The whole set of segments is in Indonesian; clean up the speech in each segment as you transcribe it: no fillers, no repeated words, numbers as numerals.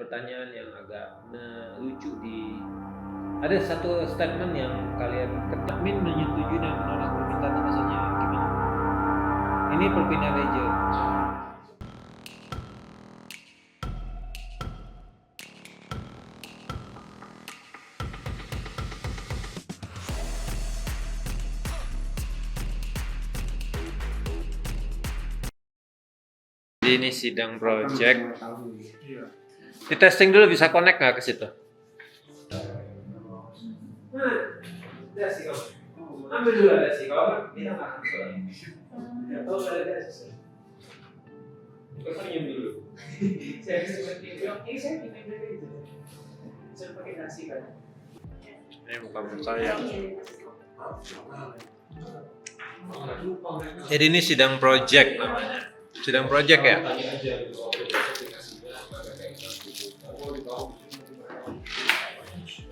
pertanyaan yang agak lucu di ada satu statement yang kalian admin menyetujui dan menolak permintaan atasannya gimana? Ini perpindahan region. Jadi ini sidang project. Di testing dulu bisa connect nggak ke situ? Ambil dulu ada sih, kalau kita makan soalnya. Nggak tahu ada sih. Kita senyum dulu. Saya seperti ini saya kita gitu. Saya pakai nasi kan. Ini bukan saya. Jadi ini sidang project namanya. Sidang project ya?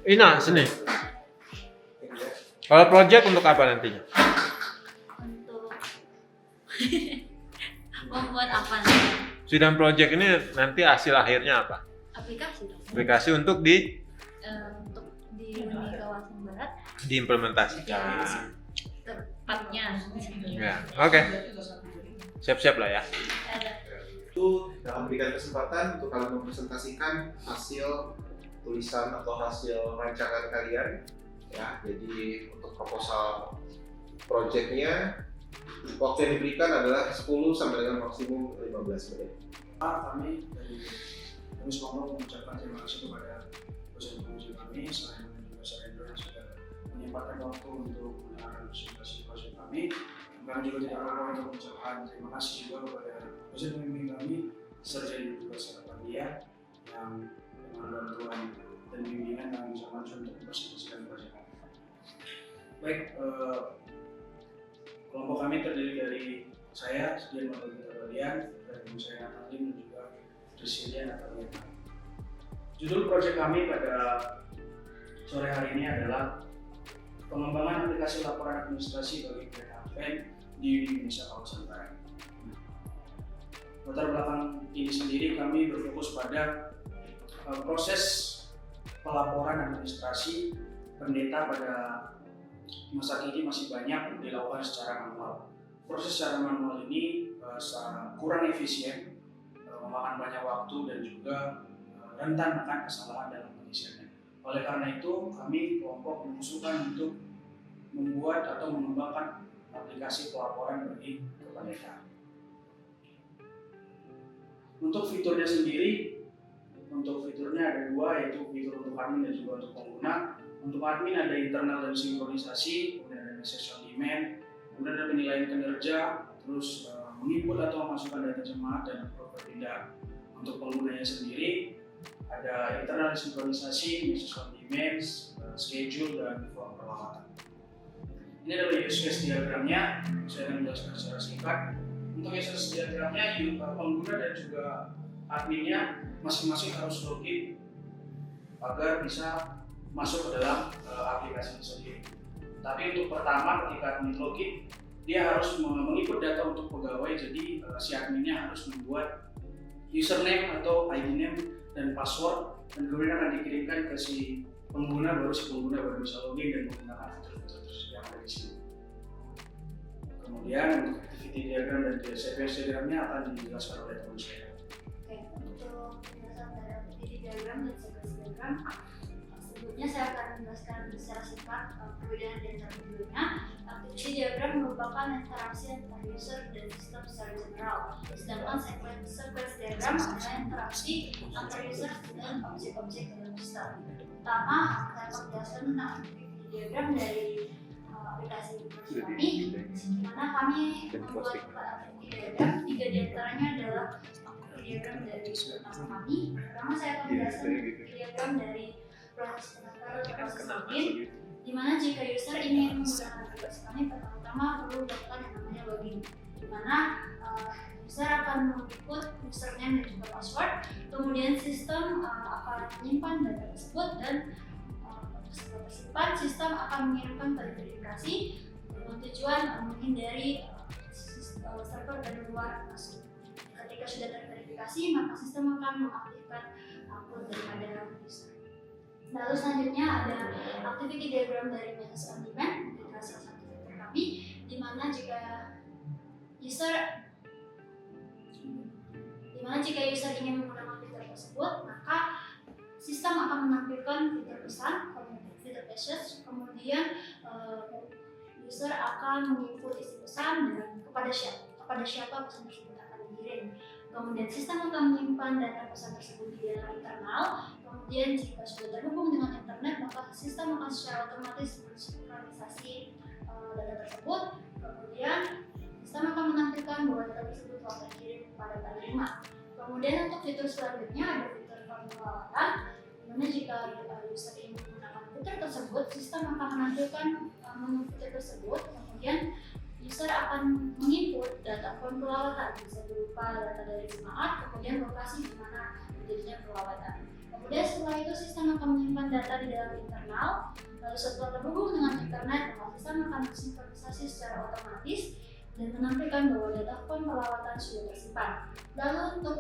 Ina, sini. Kalau project untuk apa nantinya? Untuk membuat apa nanti? Sidang project ini nanti hasil akhirnya apa? Aplikasi dong. Aplikasi untuk di kawasan barat. Diimplementasikan. Tepatnya. Ya, oke. Siap-siap lah ya. Itu akan memberikan kesempatan untuk kalian mempresentasikan hasil tulisan atau hasil rancangan kalian ya. Jadi untuk proposal projectnya waktu yang diberikan adalah 10 sampai dengan maksimum 15 menit. Kami dari Komis Komro mengucapkan terima kasih kepada dosen penguji kami selain juga Sarendra yang sudah menyempatkan waktu untuk mendengarkan presentasi proyek kami. Kami juga tidak lupa untuk mengucapkan terima kasih juga kepada dosen pembimbing kami Sarjana juga Sarapania yang dengan bantuan dan bimbingan kami bisa maju untuk mempresentasikan proyek kami. Baik, kelompok kami terdiri dari saya, Sedian Mabagita Balian, dari saya Natalim dan juga Resilian Natalia. Judul proyek kami pada sore hari ini adalah pengembangan aplikasi laporan administrasi bagi kereta api di Indonesia kawasan Barat. Latar belakang ini sendiri kami berfokus pada proses pelaporan administrasi pendeta pada masa kini masih banyak dilakukan secara manual. Proses secara manual ini kurang efisien, memakan banyak waktu dan juga rentan akan kesalahan dalam pengisiannya. Oleh karena itu, kami kelompok mengusulkan untuk membuat atau mengembangkan aplikasi pelaporan bagi pendeta. Untuk fiturnya sendiri, ada dua, yaitu fitur untuk admin dan juga untuk pengguna. Untuk admin ada internal dan sinkronisasi, kemudian ada message on demand, kemudian ada penilaian kinerja, terus menginput atau memasukkan data jemaat dan berpindah. Untuk penggunanya sendiri ada internal sinkronisasi, message on demand, schedule dan form peralatan. Ini adalah use case diagramnya, saya akan menjelaskan secara singkat. Untuk use case diagramnya, pengguna dan juga adminnya masing-masing harus login agar bisa masuk ke dalam aplikasi sendiri. Tapi untuk pertama ketika admin login, dia harus menginput data untuk pegawai, jadi si adminnya harus membuat username atau ID name dan password, dan kemudian akan dikirimkan ke si pengguna, baru si pengguna baru bisa login dan menggunakan fitur-fitur yang ada di sini. Kemudian untuk activity diagram dan sequence diagramnya akan dijelaskan oleh teman saya. Oke, untuk penjelasan dari activity diagram dan sequence diagram, sebelumnya saya akan menjelaskan secara singkat perbedaan di antara keduanya. Activity diagram merupakan interaksi antara user dan sistem secara general, sedangkan sequence diagram adalah interaksi antara user dan objek-objek dalam sistem. Pertama, saya akan menjelaskan tentang activity diagram dari aplikasi kami, di mana kami membuat 4 activity diagram. 3 diantaranya adalah activity diagram dari kami. Pertama, saya akan menjelaskan activity diagram dari proses pendaftaran atau proses login, di mana jika user ingin menggunakan aplikasi kami, pertama perlu melakukan yang namanya login, di mana user akan menginput username dan juga password, kemudian sistem akan menyimpan data tersebut dan setelah tersimpan, sistem akan mengirimkan verifikasi dengan tujuan menghindari server dari luar masuk. Ketika sudah terverifikasi, maka sistem akan mengaktifkan akun Lalu selanjutnya ada activity diagram dari message on demand, adalah salah satu fitur kami, di mana jika user ingin menggunakan fitur tersebut, maka sistem akan menampilkan fitur pesan, fitur message, kemudian user akan menginput isi pesan dan kepada siapa pesan tersebut akan dikirim. Kemudian sistem akan menyimpan data pesan tersebut di dalam internal. Kemudian jika sudah terhubung dengan internet, maka sistem akan secara otomatis mensinkronisasi data tersebut. Kemudian sistem akan menampilkan bahwa data tersebut telah terkirim kepada penerima. Kemudian untuk fitur selanjutnya ada fitur form perawatan, di mana jika user ingin menggunakan fitur tersebut, sistem akan menampilkan menu fitur tersebut. Kemudian user akan menginput data form perawatan, bisa berupa data dari jemaat, kemudian lokasi di mana terjadinya perawatan. Kemudian setelah itu sistem akan menyimpan data di dalam internal. Lalu setelah terhubung dengan internet, maka sistem akan mensinkronisasi secara otomatis dan menampilkan bahwa data form perawatan sudah tersimpan. Lalu untuk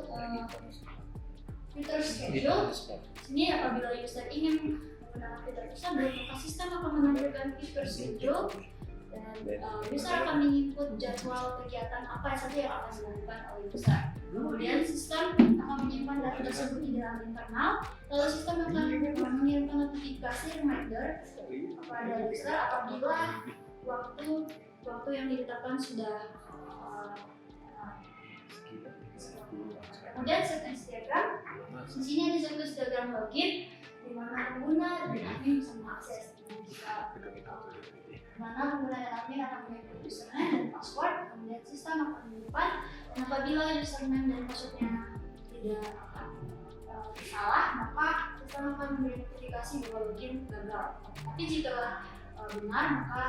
fitur schedule, ini apabila user ingin menggunakan fitur tersebut, maka sistem akan menampilkan fitur schedule dan user akan menginput jadwal kegiatan apa saja yang akan dilakukan oleh user. Kemudian sistem akan menyimpan data tersebut di dalam internal. Lalu sistem akan mengirimkan notifikasi reminder kepada user apabila waktu yang ditetapkan sudah. Kemudian sequence diagram. Di sini ada sequence diagram login, di mana pengguna dan admin bisa mengakses. Mana pengguna dan admin akan menginput username dan password, kemudian sistem akan menyimpan. Dan apabila username dan passwordnya tidak salah, maka sistem akan memberi notifikasi bahwa login gagal. Tapi jika benar, maka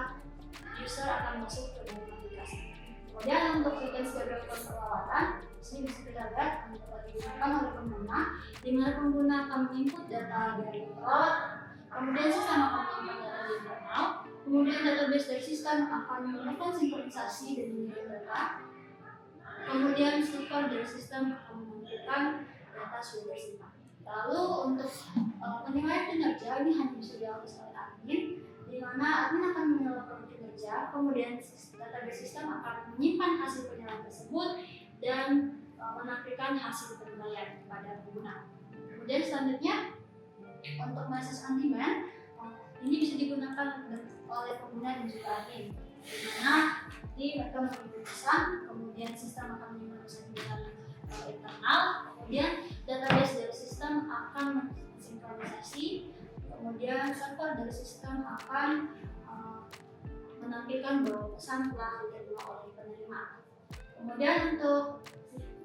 user akan masuk ke dalam aplikasi. Kemudian untuk sequence diagram perawatan, sini bisa kita lihat akan dapat digunakan oleh pengguna, di mana pengguna akan menginput data dari perawat, kemudian sistem akan menyimpan data di internal. Kemudian database dari sistem akan melakukan sinkronisasi dan mengirim data. Kemudian server dari sistem akan menunjukkan data sudah tersimpan. Lalu untuk penilaian kinerja ini hanya bisa diakses oleh admin, di mana admin akan melakukan kinerja. Kemudian database sistem akan menyimpan hasil penilaian tersebut dan menampilkan hasil penilaian kepada pengguna. Kemudian selanjutnya untuk message on demand, ini bisa digunakan oleh pengguna dan juga admin, di mana mereka mengirim pesan, kemudian sistem akan menyimpan pesan di dalam internal, kemudian database dari sistem akan mensinkronisasi, kemudian server dari sistem akan menampilkan bahwa pesan telah diterima oleh penerima. Kemudian untuk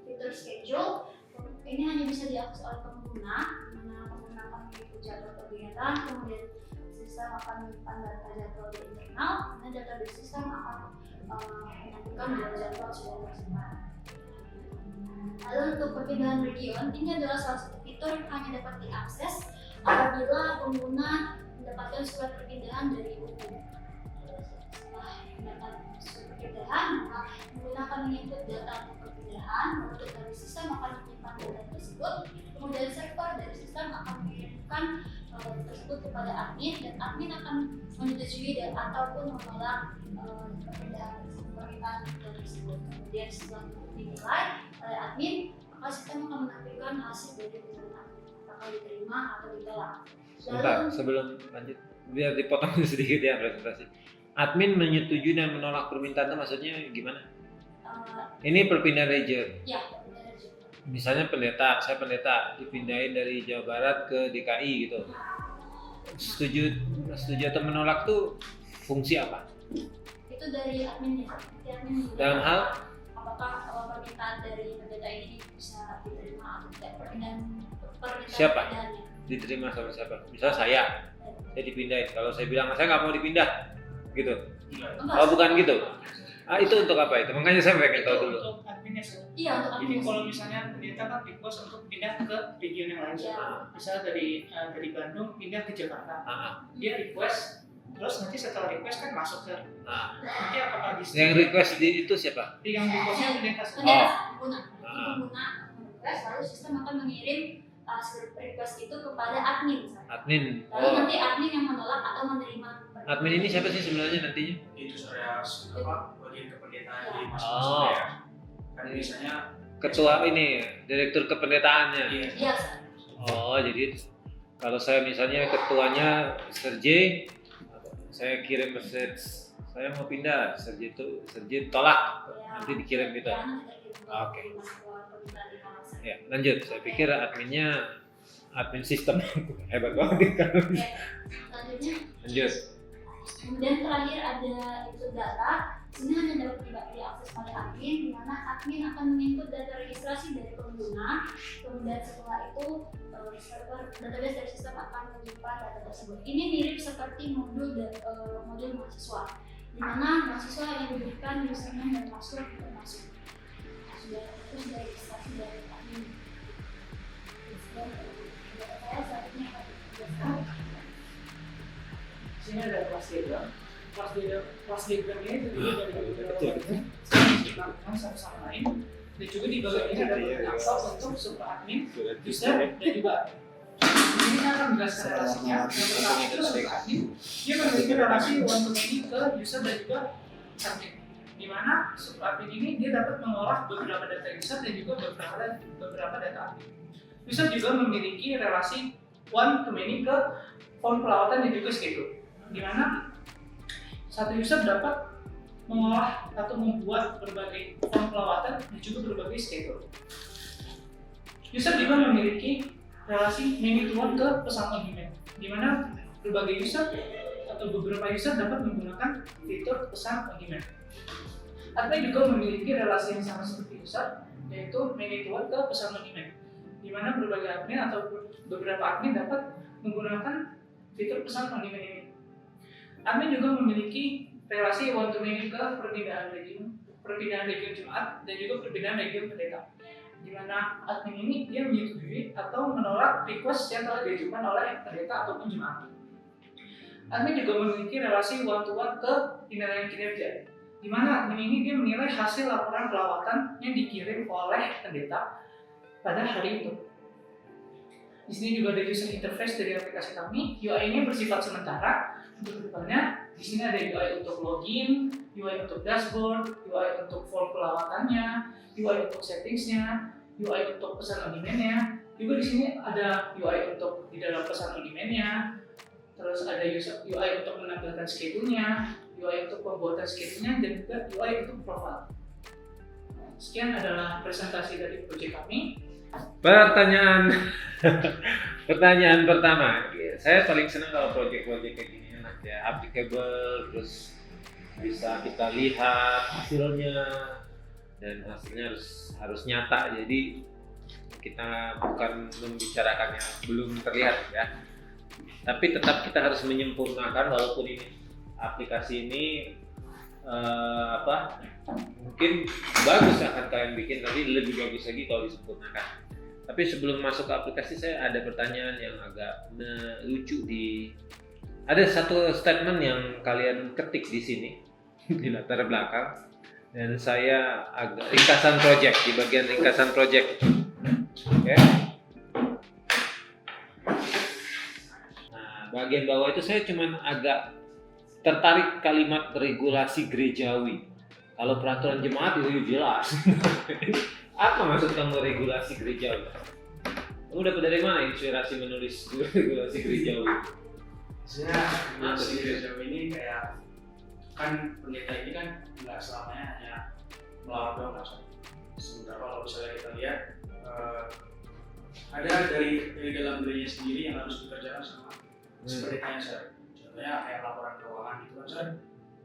fitur schedule, ini hanya bisa diakses oleh pengguna, di mana pengguna akan mengikuti jadwal kegiatan, kemudian sistem akan menyimpan data jadwal di internal, dan database sistem akan menentukan bahwa jadwal sudah tersimpan. Lalu untuk perpindahan region, ini adalah salah satu fitur yang hanya dapat diakses apabila pengguna mendapatkan surat perpindahan dari UU. Setelah mendapat surat perpindahan, maka pengguna akan menginput data untuk perpindahan, lalu dari sistem akan menyimpan data tersebut, kemudian server dari sistem akan mengirimkan tersebut kepada admin, dan admin akan menyetujui dan ataupun menolak perpindahan tersebut. Kemudian setelah dinilai oleh admin, maka sistem akan menampilkan hasil dari perjalanan apakah diterima atau ditolak. Sebentar, sebelum lanjut, biar dipotong sedikit ya presentasi. Admin menyetujui dan menolak permintaan itu maksudnya gimana? Ini perpindahan region. Ya, perpindahan region. Misalnya saya pendeta dipindahin dari Jawa Barat ke DKI gitu. Setuju atau menolak tuh fungsi apa? Itu dari admin ya. Dalam hal apakah permintaan dari pendeta ini bisa diterima atau tidak, permintaan siapa? perpindahannya. Diterima sama siapa? Misalnya saya dipindahin. Kalau saya bilang saya nggak mau dipindah, gitu. Oh bukan gitu. Itu untuk apa itu? Makanya saya pengen tahu dulu. Untuk adminnya sih. Iya, untuk Jadi admin. kalau misalnya pendeta kan request untuk pindah ke region yang lain, misalnya dari Bandung pindah ke Jakarta, dia request, terus nanti setelah request kan masuk ke nanti apakah di Yang request itu siapa? yang requestnya pendeta Pengguna request, lalu sistem akan mengirim hasil request itu kepada admin misalnya. Admin. Lalu nanti admin yang menolak atau menerima. Admin ini siapa sih sebenarnya nantinya? Itu saya bagian kependetaan di Oh. masing-masing daerah. Kan biasanya Ketua ini, direktur kependetaannya. iya. Iya, Sir. Oh, jadi kalau saya misalnya ketuanya Sir J, saya kirim message, saya mau pindah, Sir J tolak, Ya. nanti dikirim gitu. Ya, nanti kita kirim Oke. ke permintaan di kanal saya. Ya, lanjut. Saya pikir adminnya admin sistem hebat banget kan. Oke, selanjutnya Lanjut. kemudian terakhir ada input data. Ini hanya dapat diakses oleh admin, di mana admin akan menginput data registrasi dari pengguna. Kemudian setelah itu server database dari sistem akan menyimpan data tersebut. Ini mirip seperti modul mahasiswa, di mana mahasiswa yang diberikan username dan password termasuk sudah registrasi dari admin. Saya saat ini akan Sini ada kelas diagram. Kelas diagramnya itu juga dari Betul. dilakukan satu sama lain. Dan juga di bagian ini ada beberapa untuk super admin, user, dan juga ini saya akan menjelaskan relasinya. Yang pertama itu super admin, dia memiliki relasi one to many ke user dan juga admin. Di mana super admin ini dia dapat mengolah beberapa data user dan juga beberapa data admin. User juga memiliki relasi one to many ke form perawatan dan juga schedule. Di mana satu user dapat mengolah atau membuat berbagai form perawatan dan juga berbagai schedule. User juga memiliki relasi many to one ke pesan on demand, di mana berbagai user atau beberapa user dapat menggunakan fitur pesan on demand. Admin juga memiliki relasi yang sama seperti user, yaitu many to one ke pesan on demand, di mana berbagai admin atau beberapa admin dapat menggunakan fitur pesan on demand ini. Admin juga memiliki relasi one to many ke perpindahan region Jumat dan juga perpindahan region pendeta, di mana admin ini dia menyetujui atau menolak request yang telah diajukan oleh pendeta ataupun jemaat. Admin juga memiliki relasi one to one ke penilaian kinerja, di mana admin ini dia menilai hasil laporan pelawatan yang dikirim oleh pendeta pada hari itu. Di sini juga ada user interface dari aplikasi kami. UI ini bersifat sementara. Untuk kedepannya, di sini ada UI untuk login, UI untuk dashboard, UI untuk form pelawatannya, UI untuk settingsnya, UI untuk pesan on demand-nya. Juga di sini ada UI untuk di dalam pesan on demand-nya. Terus ada UI untuk menampilkan schedule-nya, UI untuk pembuatan schedule-nya, dan juga UI untuk profile. Sekian adalah presentasi dari proyek kami. Pertanyaan pertama, saya paling senang kalau proyek-proyek kayak gini enak ya, applicable, terus bisa kita lihat hasilnya dan hasilnya harus nyata. Jadi kita bukan membicarakan yang belum terlihat ya, tapi tetap kita harus menyempurnakan walaupun ini aplikasi ini mungkin bagus akan kalian bikin, tapi lebih bagus lagi kalau disempurnakan. Tapi sebelum masuk ke aplikasi, saya ada pertanyaan yang agak lucu ada satu statement yang kalian ketik di sini di latar belakang, dan saya agak ringkasan project di bagian ringkasan project. Oke. Nah, bagian bawah itu saya cuman agak tertarik kalimat regulasi gerejawi. Kalau peraturan jemaat itu jelas. Apa maksud kamu regulasi gerejawi? Kamu dapat dari mana inspirasi menulis regulasi gerejawi? Sebenarnya regulasi gerejawi ini kayak kan pendeta ini kan nggak selamanya hanya melawat doang kan. Sementara kalau misalnya kita lihat ada dari dalam gereja sendiri yang harus dikerjakan sama pendetanya Sir. Contohnya kayak laporan keuangan gitu kan Sir.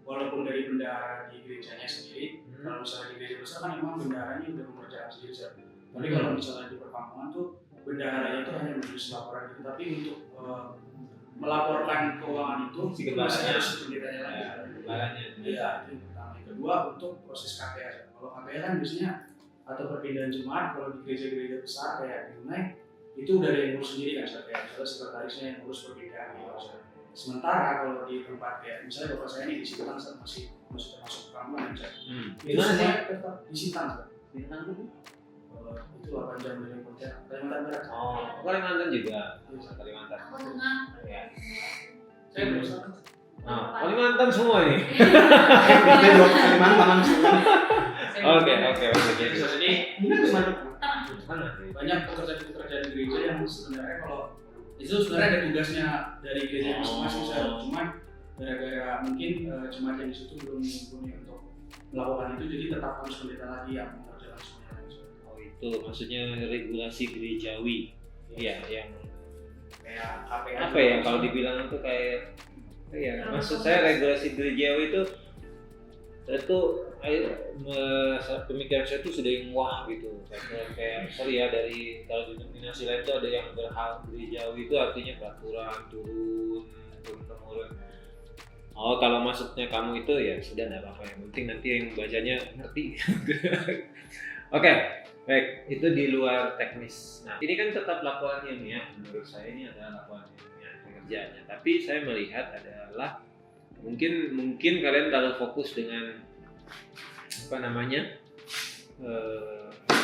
Walaupun dari bendahara di gerejanya sendiri, kalau misalnya di gereja besar kan memang bendaharanya udah mengerjakan sendiri Sir. Tapi kalau misalnya di perkampungan tuh bendaharanya itu hanya menulis laporan gitu, tapi untuk melaporkan keuangan itu masih harus pendetanya lagi. Iya, itu yang pertama. Yang kedua untuk proses KPR. Kalau KPR kan biasanya atau perpindahan jemaat kalau di gereja-gereja besar kayak di Unai itu udah ada yang ngurus sendiri kan Sir. Kayak misalnya sekretarisnya yang ngurus perpindahan gitu Sir. Sementara kalau di tempat kayak misalnya bapak saya ini di Sintang masih termasuk perkampungan Sir. Itu semua tetap di Sintang Sir. itu 8 jam dari Pontianak, Kalimantan Barat. Oh, Kalimantan juga. Kalimantan. Aku tengah. Ya. Saya belum sana. Oh, Kalimantan semua ini. Kita dua Kalimantan langsung. Oke. Jadi mungkin kemana? Mana? Banyak pekerjaan di gereja yang sebenarnya kalau itu sebenarnya ada tugasnya dari gereja masing-masing, cuman gara-gara mungkin jemaat yang di situ belum mumpuni untuk melakukan itu, jadi tetap harus pendeta lagi yang mengerjakan semuanya. Oh, itu maksudnya regulasi gerejawi. Iya, yang Kayak KPA apa ya kalau dibilang itu kayak ya maksud saya regulasi gerejawi itu pemikiran saya itu sudah yang wah gitu. Kayak sorry ya, dari kalau denominasi lain itu ada yang berhal gerejawi, itu artinya peraturan turun temurun. Oh, kalau maksudnya kamu itu ya sudah, tidak apa-apa, yang penting nanti yang bacanya ngerti. Oke, baik, itu di luar teknis. Nah, ini kan tetap laporan ilmiah. Menurut saya ini adalah laporan ilmiah pengerjaannya. Tapi saya melihat adalah mungkin kalian terlalu fokus dengan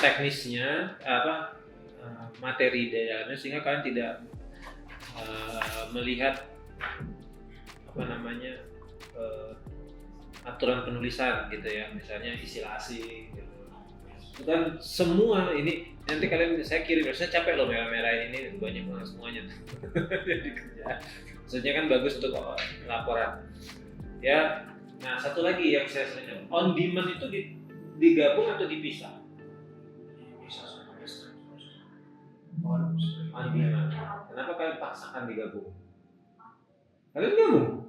teknisnya, materi di dalamnya, sehingga kalian tidak melihat aturan penulisan gitu ya, misalnya istilah asing gitu. Itu kan semua ini nanti saya kirim, saya capek loh merah-merahin ini, banyak banget semuanya. Jadi kerja. Maksudnya kan bagus untuk laporan. Ya, nah satu lagi yang saya sering on demand itu digabung atau dipisah? On demand. Kenapa kalian paksakan digabung? Kalian gabung?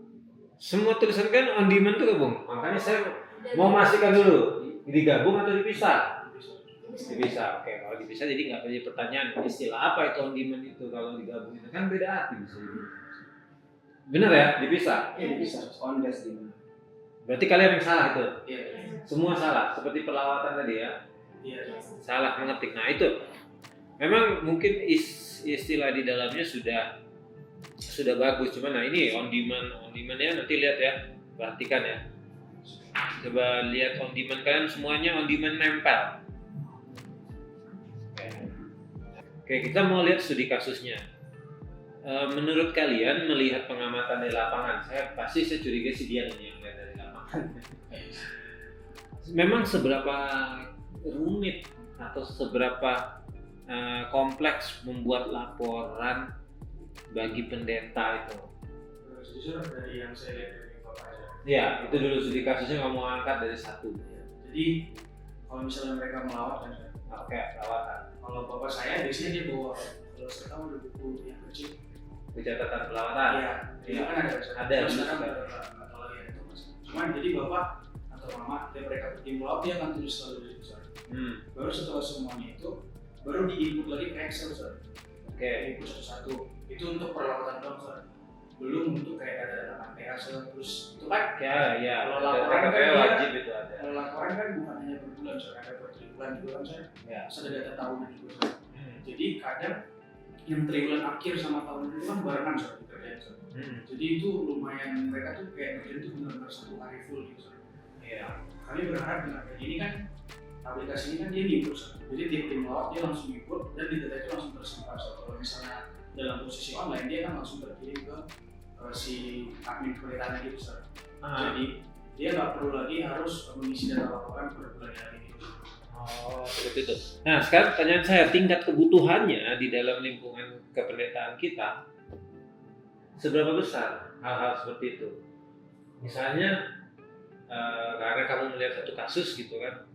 Semua tulisan kan on demand itu gabung. Makanya saya mau memastikan dulu, digabung atau dipisah? Dipisah. Oke, kalau dipisah jadi nggak ada pertanyaan istilah apa itu on demand itu, kalau digabung itu kan beda arti bisa. Benar ya, dipisah? Iya, dipisah. On desk demand. Berarti kalian yang salah itu? Iya. Semua salah, seperti perlawatan tadi ya? Iya. Salah mengetik. Nah itu, memang mungkin istilah di dalamnya sudah bagus, cuman nah ini on demand ya, nanti lihat ya, perhatikan ya. Coba lihat on demand kalian, semuanya on demand nempel. Oke, kita mau lihat studi kasusnya. Menurut kalian, melihat pengamatan dari lapangan, saya curiga si Dian ini yang lihat dari lapangan. Memang seberapa rumit atau seberapa kompleks membuat laporan bagi pendeta itu? Jujur dari yang saya lihat dari Bapak aja. Ya, itu dulu studi kasusnya kamu angkat dari satu. Jadi kalau misalnya mereka melawat kan, Oke, lawatan. kalau Bapak saya biasanya dia bawa, kalau saya tahu ada buku yang kecil. Catatan pelawatan. Iya, itu kan ada. Ada. Sekarang nggak tahu lagi itu mas. Cuman jadi Bapak atau Mama, dia mereka pergi melawat, dia akan tulis selalu dari besar. Baru setelah semuanya itu, baru di-input lagi ke Excel, Sir. Oke. Input satu-satu. Itu untuk perlawatan doang, Sir. Belum untuk kayak data-data KPA, Sir. Terus itu kan Ya. Kalau Data laporan kan KPA dia- wajib itu ada. kalau laporan kan bukan hanya per bulan, Sir. Ada per triwulan juga kan, Sir. Ya. Terus ada data tahunan juga, Sir. Jadi kadang yang triwulan akhir sama tahunan itu kan barengan, Sir, dikerjain, Sir. Jadi itu lumayan, mereka tuh kayak ngerjain tuh benar-benar satu hari full gitu, Sir. Iya. Kami berharap dengan kayak gini kan, aplikasi ini kan dia ngikut, Sir. Jadi tiap tim melawat dia langsung ngikut dan di data itu langsung tersimpan, Sir. Kalau misalnya dalam posisi online dia kan langsung terkirim ke si admin pendetanya gitu, Sir. Jadi dia nggak perlu lagi harus mengisi data laporan per bulan hari ini. Oh, seperti itu. Nah, sekarang pertanyaan saya, tingkat kebutuhannya di dalam lingkungan kependetaan kita seberapa besar hal-hal seperti itu? Misalnya, karena kamu melihat satu kasus gitu kan,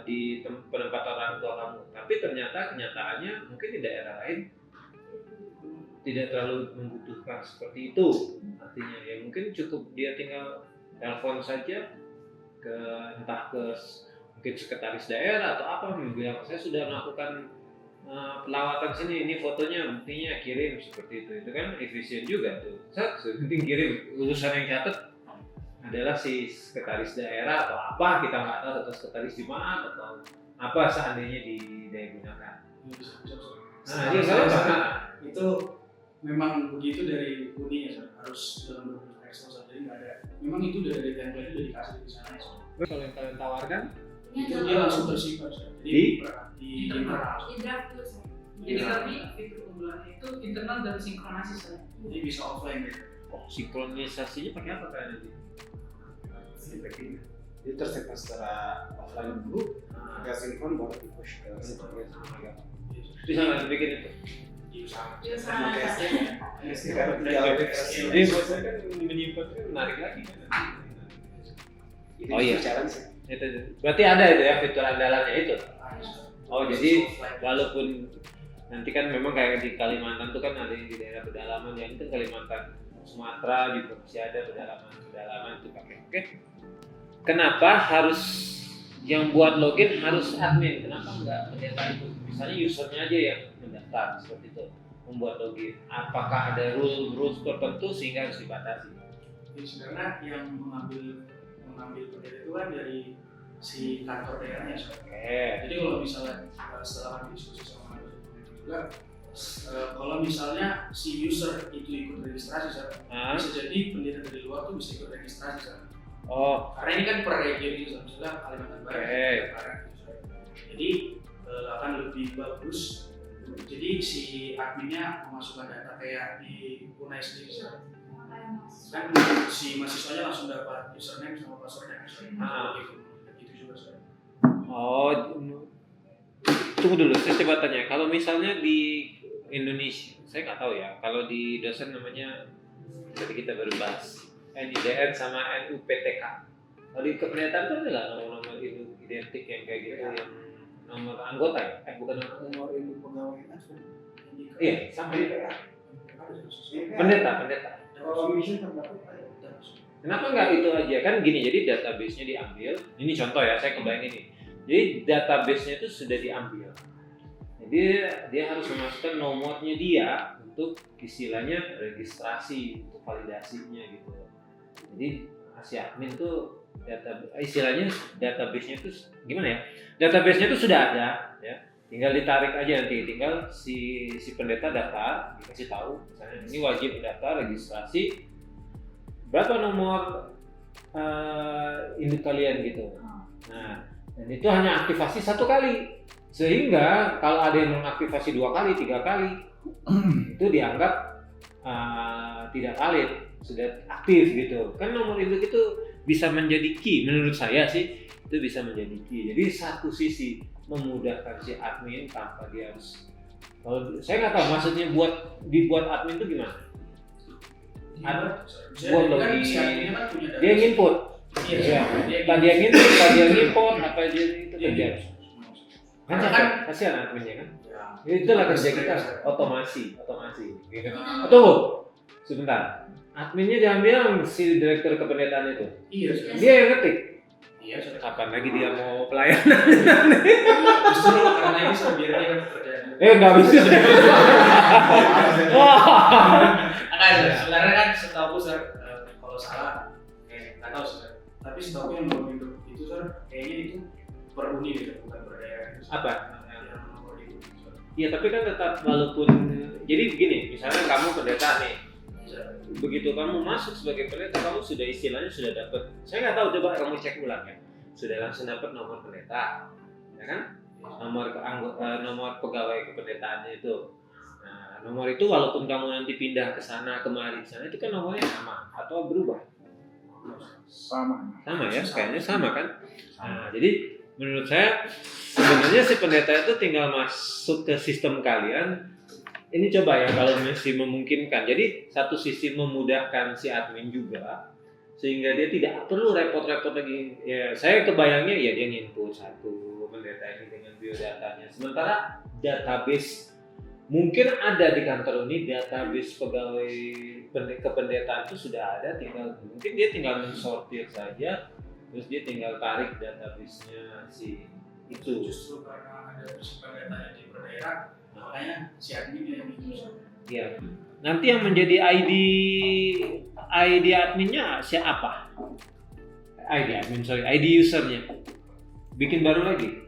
di tempat orang tua kamu, tapi ternyata kenyataannya mungkin di daerah lain tidak terlalu membutuhkan seperti itu. Artinya ya mungkin cukup dia tinggal telepon saja ke entah ke mungkin sekretaris daerah atau apa, bilang saya sudah melakukan pelawatan sini, ini fotonya, buktinya, kirim, seperti itu kan efisien juga tuh. Saya penting kirim, urusan yang catat adalah si sekretaris daerah atau apa, kita nggak tahu atau sekretaris di mana atau apa seandainya daya gunakan. Nah, ini itu memang begitu dari uninya, Sir. Harus dalam bentuk Excel, Sir. Jadi nggak ada. Memang itu dari template itu udah dikasih di sana, Sir. Kalau yang kalian tawarkan, Ini itu dia langsung tersimpan. Jadi di internal. di draft user. Jadi tapi fitur unggulannya itu internal dan sinkronasi saya. Jadi bisa offline gitu. Oh, sinkronisasinya pakai apa kalian nanti? Jadi tersebar secara offline dulu, agak sinkron baru di push ke Bisa nggak bikin itu? Diusahakan. Jadi maksudnya kan menyimpan itu menarik lagi kan? Oh iya. Itu. Berarti ada itu ya fitur andalannya itu. Oh jadi walaupun nanti kan memang kayak di Kalimantan tuh kan ada yang di daerah pedalaman, yang itu Kalimantan Sumatera juga masih ada pedalaman itu pakai. Oke. Kenapa harus yang buat login harus admin? Kenapa enggak pendeta itu? Misalnya usernya aja yang mendaftar seperti itu, membuat login. Apakah ada rules tertentu sehingga harus dibatasi? Jadi sebenarnya yang mengambil pendeta itu kan dari si kantor daerahnya. Oke. Jadi kalau misalnya setelah kami diskusi sama itu juga, kalau misalnya si user itu ikut registrasi, bisa jadi pendeta dari luar tuh bisa ikut registrasi. Oh. Karena ini kan per region gitu, misalnya Kalimantan Barat, Barat. Jadi akan lebih bagus. Jadi si adminnya memasukkan data kayak di Unai sendiri, kan si mahasiswanya langsung dapat username sama passwordnya, gitu juga. Oh, tunggu dulu, saya coba tanya. Kalau misalnya di Indonesia, saya nggak tahu ya. Kalau di dosen namanya, tadi kita baru bahas NIDN sama NUPTK. Kalau di kependetaan itu ada nggak nomor-nomor identik yang kayak gitu, yang nomor anggota ya? Bukan nomor induk pegawai iya, sama ya. Pendeta. kalau mission terdapat Kenapa nggak itu aja? Kan gini, jadi database-nya diambil. Ini contoh ya, saya kebayang ini. Jadi database-nya itu sudah diambil. Jadi dia harus memasukkan nomornya dia untuk istilahnya registrasi, untuk validasinya gitu. Jadi si admin tuh istilahnya database-nya itu gimana ya? Database-nya itu sudah ada ya. Tinggal ditarik aja nanti, tinggal si pendeta daftar, dikasih tahu misalnya ini wajib daftar registrasi berapa nomor induk kalian gitu. Nah, dan itu hanya aktivasi 1 kali. Sehingga kalau ada yang mengaktifasi 2 kali, 3 kali, itu dianggap tidak valid, sudah aktif gitu. Kan nomor induk itu bisa menjadi key, menurut saya sih itu bisa menjadi key. Jadi satu sisi memudahkan si admin tanpa dia harus. Kalau saya nggak tahu maksudnya dibuat admin itu gimana? Buat login, dia nginput. Iya. Tadi yang nginput, tadi yang ngimport, apa aja itu kerja. Kan kasihan adminnya kan. Itulah kerja kita, otomasi. Gitu. Tunggu, sebentar. Adminnya jangan bilang si direktur kependetaan itu. Iya. Dia yang ngetik. Iya. Kapan lagi dia mau pelayanan? Justru karena ini biar dia kan kerjaan. Nggak bisa. Sebenarnya kan setahu sir, kalau salah, nggak tahu sir. Tapi setahu yang nomor induk itu sir, kayaknya itu per uni gitu, bukan per daerah. Apa? Yang nomor induk. Iya, tapi kan tetap walaupun jadi begini, misalnya kamu pendeta nih, begitu kamu masuk sebagai pendeta, kamu sudah istilahnya sudah dapat. Saya nggak tahu, coba kamu cek ulang ya. Sudah langsung dapat nomor pendeta, ya kan? Nomor pegawai kependetaannya itu. Nah, nomor itu walaupun kamu nanti pindah ke sana kemari sana itu kan nomornya sama atau berubah? sama Ya, kayaknya sama kan? Nah, jadi menurut saya sebenarnya si pendeta itu tinggal masuk ke sistem kalian. Ini coba ya kalau masih memungkinkan. Jadi satu sisi memudahkan si admin juga sehingga dia tidak perlu repot-repot lagi. Ya, saya kebayangnya ya dia nginput satu pendeta ini dengan biodatanya. Sementara database mungkin ada di kantor ini database pegawai kependetaan itu sudah ada, mungkin dia tinggal mensortir saja, terus dia tinggal tarik database-nya si itu. Justru karena ada persimpangan data di per daerah, makanya si adminnya yang itu. Iya. Nanti yang menjadi ID adminnya siapa? ID usernya. Bikin baru lagi.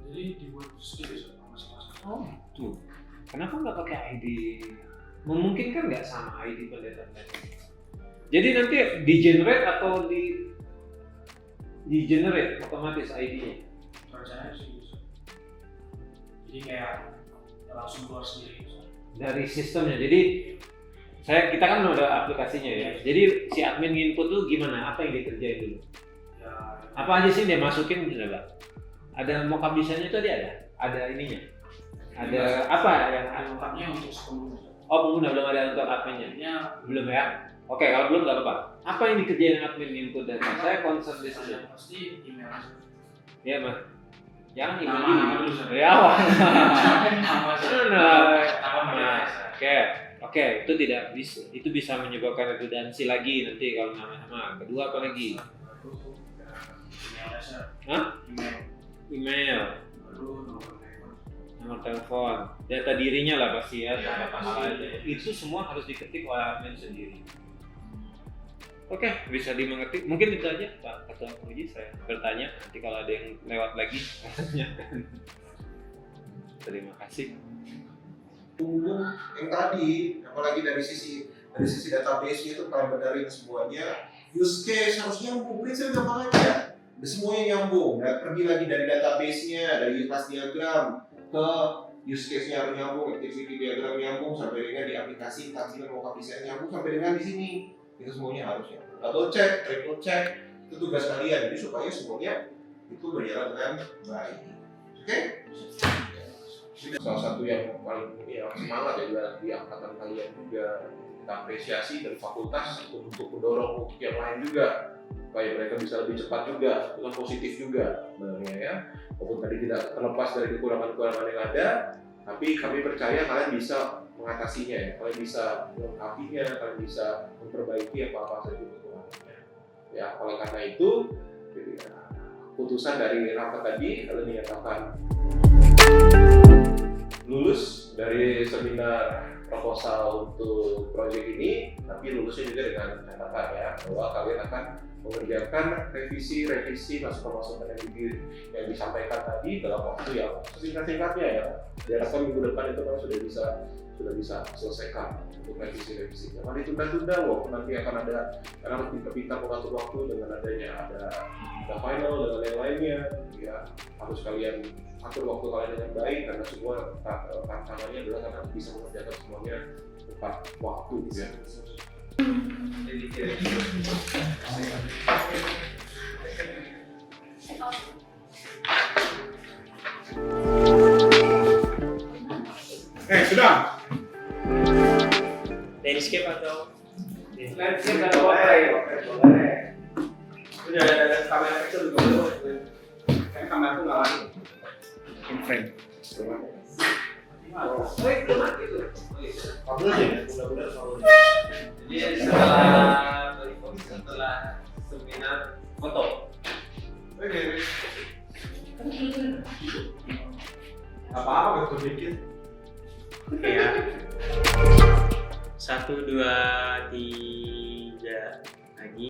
Jadi dibuat sendiri sama masing-masing. Oh, tuh. Kenapa nggak pakai ID? Memungkinkan nggak sama ID pendeta? Jadi nanti di generate atau di generate otomatis ID-nya? percaya sih Ustaz. Jadi kayak langsung keluar sendiri Ustaz. Dari sistemnya. Jadi kita kan udah aplikasinya ya. Jadi si admin input tuh gimana? Apa yang dikerjain dulu? Ya, Apa aja sih yang dia masukin coba? Ada mockup desainnya itu dia ada? Ada ininya? Ada apa yang lengkapnya untuk pengguna. oh pengguna belum ada untuk adminnya? Akhirnya Belum ya? Oke, kalau belum nggak apa-apa. Apa yang dikerjain admin input data? Saya concern di sini. yang pasti email aja. Iya mas. Jangan email Nama ini. dulu Ustaz. Ya wah. Nama Nah, oke, itu tidak bisa. Itu bisa menyebabkan redundansi lagi nanti kalau nama-nama. Kedua apa lagi? Email aja. Hah? Email. Email, Baru nomor telepon, data dirinya lah pasti ya, Ya, apa halnya. Itu semua harus diketik oleh admin sendiri. Oke, bisa dimengerti. Mungkin itu aja Pak Ketua Puji, saya bertanya. Nanti kalau ada yang lewat lagi, tanyakan. Terima kasih. Umum yang tadi, apalagi dari sisi database itu kalian benerin semuanya. Use case harus nyambung, prinsip gampang aja. Semuanya nyambung. Nah, pergi lagi dari database-nya, dari class diagram ke use case-nya harus nyambung, activity diagram nyambung sampai dengan di aplikasi tampilan mau desain nyambung sampai dengan di sini. Itu semuanya harus nyambung. Double check, triple check, itu tugas kalian. Jadi supaya semuanya itu berjalan dengan baik. Oke? Salah satu yang paling semangat ya di angkatan kalian juga kita apresiasi dari fakultas untuk mendorong yang lain juga supaya mereka bisa lebih cepat juga, itu kan positif juga sebenarnya ya. Walaupun tadi tidak terlepas dari kekurangan-kekurangan yang ada, tapi kami percaya kalian bisa mengatasinya ya, kalian bisa melengkapinya, kalian bisa memperbaiki apa-apa saja kekurangannya. Ya, oleh karena itu, putusan dari rapat tadi kalian dinyatakan lulus dari seminar proposal untuk proyek ini, tapi lulusnya juga dengan catatan ya bahwa kalian akan mengerjakan revisi masukan-masukan yang disampaikan tadi dalam waktu yang sesingkat-singkatnya ya. Diharapkan minggu depan itu kan sudah bisa selesaikan untuk revisi. Jangan ditunda-tunda, walaupun nanti akan ada karena harus pintar-pintar mengatur waktu dengan adanya ada final dengan yang lainnya ya, harus kalian atur waktu kalian dengan baik karena semua tantangannya adalah karena bisa mengerjakan semuanya tepat waktu ya. Sudah. Landscape atau Landscape atau portrait? Udah ada kamera kecil juga boleh. Kan kamera tuh nggak lagi. In frame. Jadi setelah seminar foto. Apa-apa betul dikit. ya 1, 2, 3 lagi.